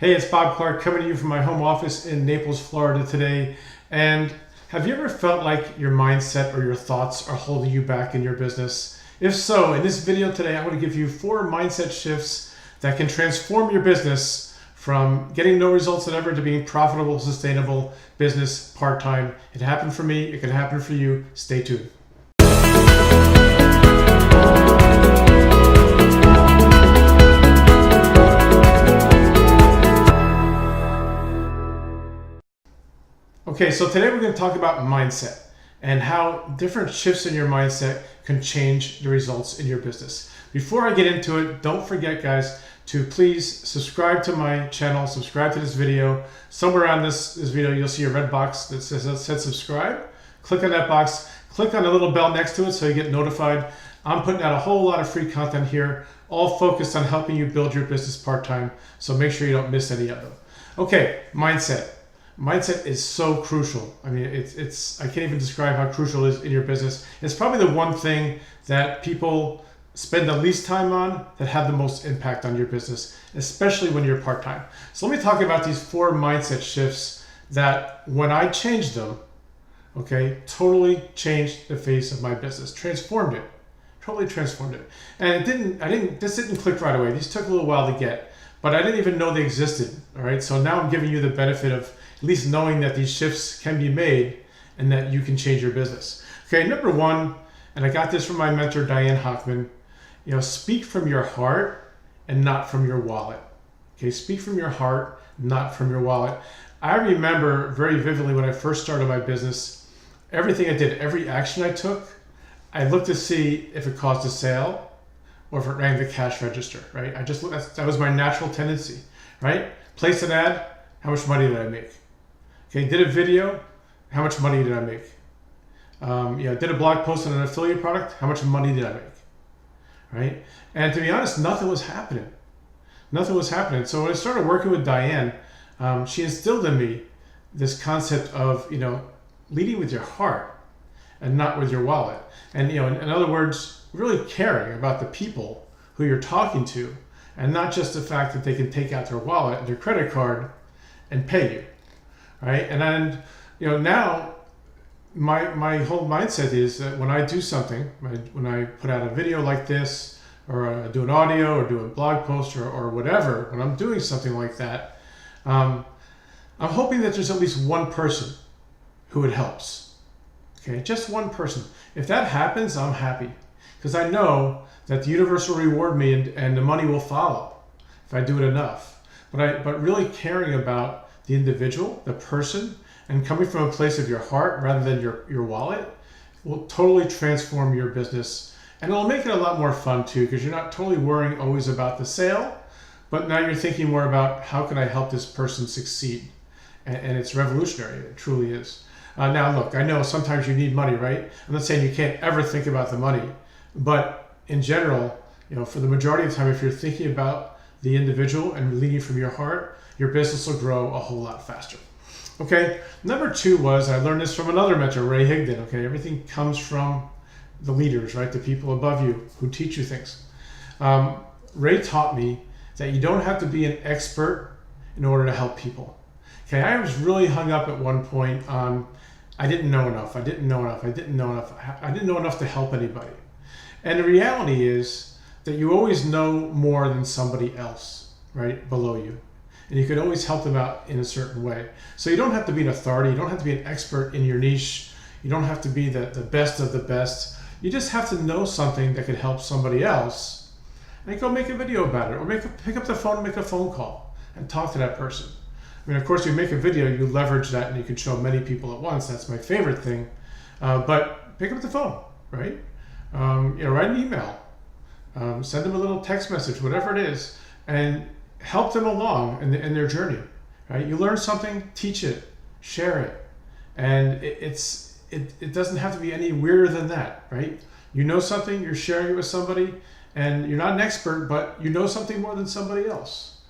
Hey, it's Bob Clark coming to you from my home office in Naples, Florida today. And have you ever felt like your mindset or your thoughts are holding you back in your business? If so, in this video today, I want to give you 4 mindset shifts that can transform your business from getting no results ever to being profitable, sustainable business part-time. It happened for me. It can happen for you. Stay tuned. Okay, so today we're going to talk about mindset and how different shifts in your mindset can change the results in your business. Before I get into it, don't forget, guys, to please subscribe to my channel, subscribe to this video. Somewhere around this video, you'll see a red box that says subscribe. Click on that box, click on the little bell next to it so you get notified. I'm putting out a whole lot of free content here, all focused on helping you build your business part-time, so make sure you don't miss any of them. Okay, mindset. Mindset is so crucial. I mean, I can't even describe how crucial it is in your business. It's probably the one thing that people spend the least time on that have the most impact on your business, especially when you're part-time. So let me talk about these 4 mindset shifts that when I changed them, okay, totally changed the face of my business, transformed it, totally transformed it. And this didn't click right away. These took a little while to get, but I didn't even know they existed. All right, so now I'm giving you the benefit of at least knowing that these shifts can be made and that you can change your business. Okay, number 1, and I got this from my mentor, Diane Hochman, speak from your heart and not from your wallet. Okay, speak from your heart, not from your wallet. I remember very vividly when I first started my business, everything I did, every action I took, I looked to see if it caused a sale or if it rang the cash register, right? That was my natural tendency, right? Place an ad, how much money did I make? Okay, did a video, how much money did I make? Did a blog post on an affiliate product, how much money did I make? Right? And to be honest, nothing was happening. Nothing was happening. So when I started working with Diane, she instilled in me this concept of, leading with your heart and not with your wallet. And, in other words, really caring about the people who you're talking to and not just the fact that they can take out their wallet and their credit card and pay you. Right? And then, now my whole mindset is that when I do something, when I put out a video like this, or I do an audio, or do a blog post, or whatever, when I'm doing something like that, I'm hoping that there's at least one person who it helps. Okay, just one person. If that happens, I'm happy, because I know that the universe will reward me and the money will follow if I do it enough. But really caring about the individual, the person, and coming from a place of your heart rather than your wallet will totally transform your business. And it'll make it a lot more fun too, because you're not totally worrying always about the sale, but now you're thinking more about how can I help this person succeed. And it's revolutionary, it truly is. Now look, I know sometimes you need money, right? I'm not saying you can't ever think about the money, but in general, for the majority of the time, if you're thinking about the individual and leading from your heart, your business will grow a whole lot faster. Okay, number 2 was, I learned this from another mentor, Ray Higdon. Okay, everything comes from the leaders, right? The people above you who teach you things. Ray taught me that you don't have to be an expert in order to help people. Okay, I was really hung up at one point on, I didn't know enough to help anybody. And the reality is that you always know more than somebody else, right, below you. And you can always help them out in a certain way. So you don't have to be an authority. You don't have to be an expert in your niche. You don't have to be the best of the best. You just have to know something that could help somebody else and go make a video about it, or pick up the phone and make a phone call and talk to that person. I mean, of course, you make a video, you leverage that and you can show many people at once. That's my favorite thing. But pick up the phone, right? Write an email, send them a little text message, whatever it is, and help them along in their journey, right? You learn something, teach it, share it. And it doesn't have to be any weirder than that, right? You know something, you're sharing it with somebody, and you're not an expert, but you know something more than somebody else.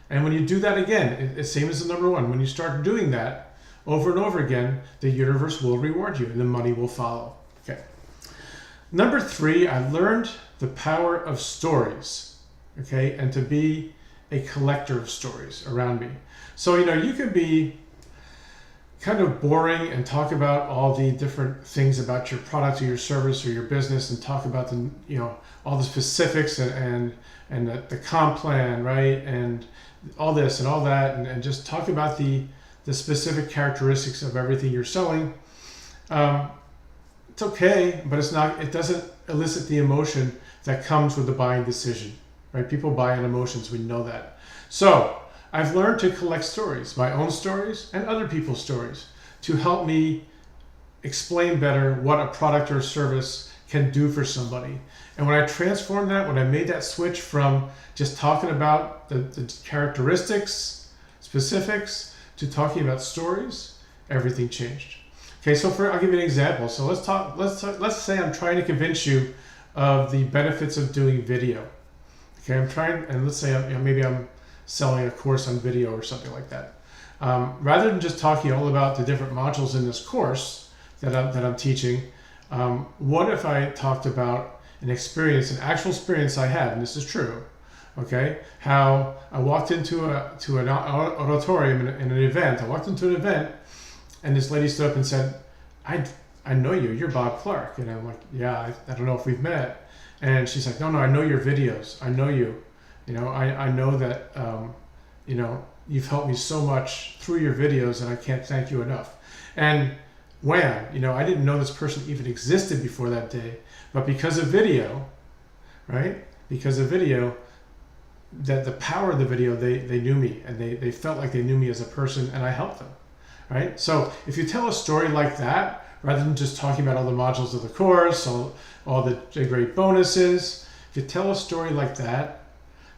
And when you do that again, it's same as the number 1. When you start doing that over and over again, the universe will reward you and the money will follow. Okay. Number 3, I learned the power of stories, okay, and to be a collector of stories around me. So, you could be kind of boring and talk about all the different things about your product or your service or your business and talk about all the specifics and the comp plan, right? And all this and all that, and just talk about the specific characteristics of everything you're selling. It's okay, but it doesn't elicit the emotion that comes with the buying decision, right? People buy on emotions, we know that. So I've learned to collect stories, my own stories and other people's stories, to help me explain better what a product or service can do for somebody. And when I transformed that, when I made that switch from just talking about the characteristics, specifics, to talking about stories, everything changed. Okay, so I'll give you an example. So let's say I'm trying to convince you of the benefits of doing video. Okay, and let's say maybe I'm selling a course on video or something like that. Rather than just talking all about the different modules in this course that I'm teaching, what if I talked about an actual experience I had, and this is true, okay? How I walked into an auditorium in an event. I walked into an event, and this lady stood up and said, I know you, you're Bob Clark. And I'm like, yeah, I don't know if we've met. And she's like, no, I know your videos. I know you. I know that, you've helped me so much through your videos, and I can't thank you enough. And wham, I didn't know this person even existed before that day, but because of video, right? Because of video, that the power of the video, they knew me, and they felt like they knew me as a person, and I helped them, right? So if you tell a story like that, rather than just talking about all the modules of the course, all the great bonuses, if you tell a story like that,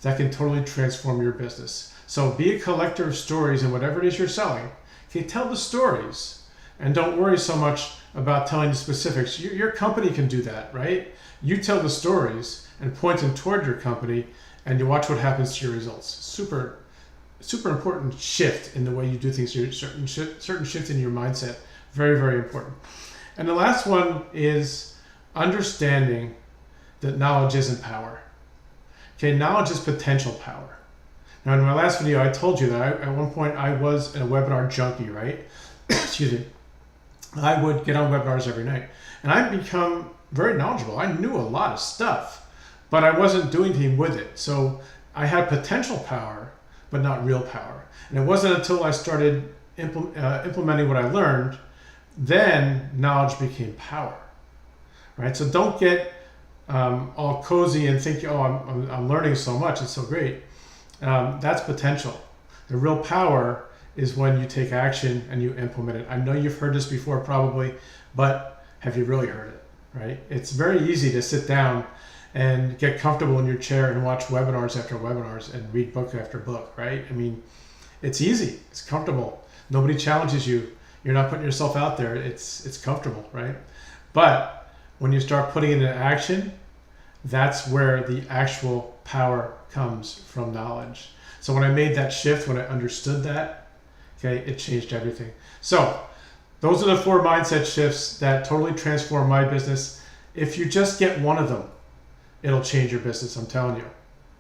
that can totally transform your business. So be a collector of stories in whatever it is you're selling. Okay, tell the stories, and don't worry so much about telling the specifics. Your company can do that, right? You tell the stories and point them toward your company, and you watch what happens to your results. Super important shift in the way you do things. Certain shift in your mindset. Very, very important. And the last one is understanding that knowledge isn't power. Okay, knowledge is potential power. Now, in my last video, I told you that at one point I was a webinar junkie, right? Excuse me. I would get on webinars every night, and I've become very knowledgeable. I knew a lot of stuff, but I wasn't doing anything with it. So I had potential power, but not real power. And it wasn't until I started implementing what I learned, then knowledge became power, right? So don't get all cozy and think, oh, I'm learning so much, it's so great. That's potential. The real power is when you take action and you implement it. I know you've heard this before probably, but have you really heard it, right? It's very easy to sit down and get comfortable in your chair and watch webinars after webinars and read book after book, right? I mean, it's easy, it's comfortable. Nobody challenges you. You're not putting yourself out there. It's comfortable, right? But when you start putting it into action, that's where the actual power comes from knowledge. So when I made that shift, when I understood that, okay, it changed everything. So those are the 4 mindset shifts that totally transform my business. If you just get one of them, it'll change your business. I'm telling you,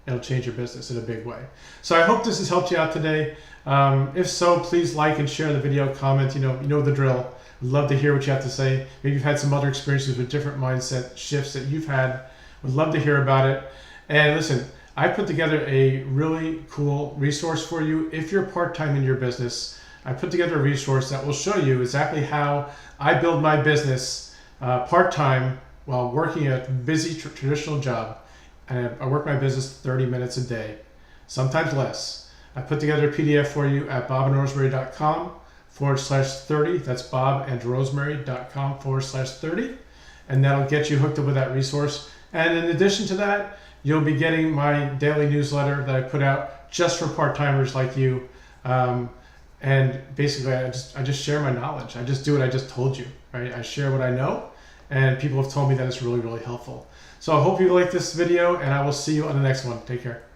it'll change your business in a big way. So I hope this has helped you out today. If so, please like and share the video, comment, you know the drill. I'd love to hear what you have to say. Maybe you've had some other experiences with different mindset shifts that you've had. Would love to hear about it. And listen, I put together a really cool resource for you. If you're part-time in your business, I put together a resource that will show you exactly how I build my business part-time while working a busy traditional job. And I work my business 30 minutes a day, sometimes less. I put together a PDF for you at bobandrosemary.com/30. That's bobandrosemary.com/30. And that'll get you hooked up with that resource. And in addition to that, you'll be getting my daily newsletter that I put out just for part-timers like you. And basically, I just share my knowledge. I just do what I just told you, right? I share what I know, and people have told me that it's really, really helpful. So I hope you like this video, and I will see you on the next one. Take care.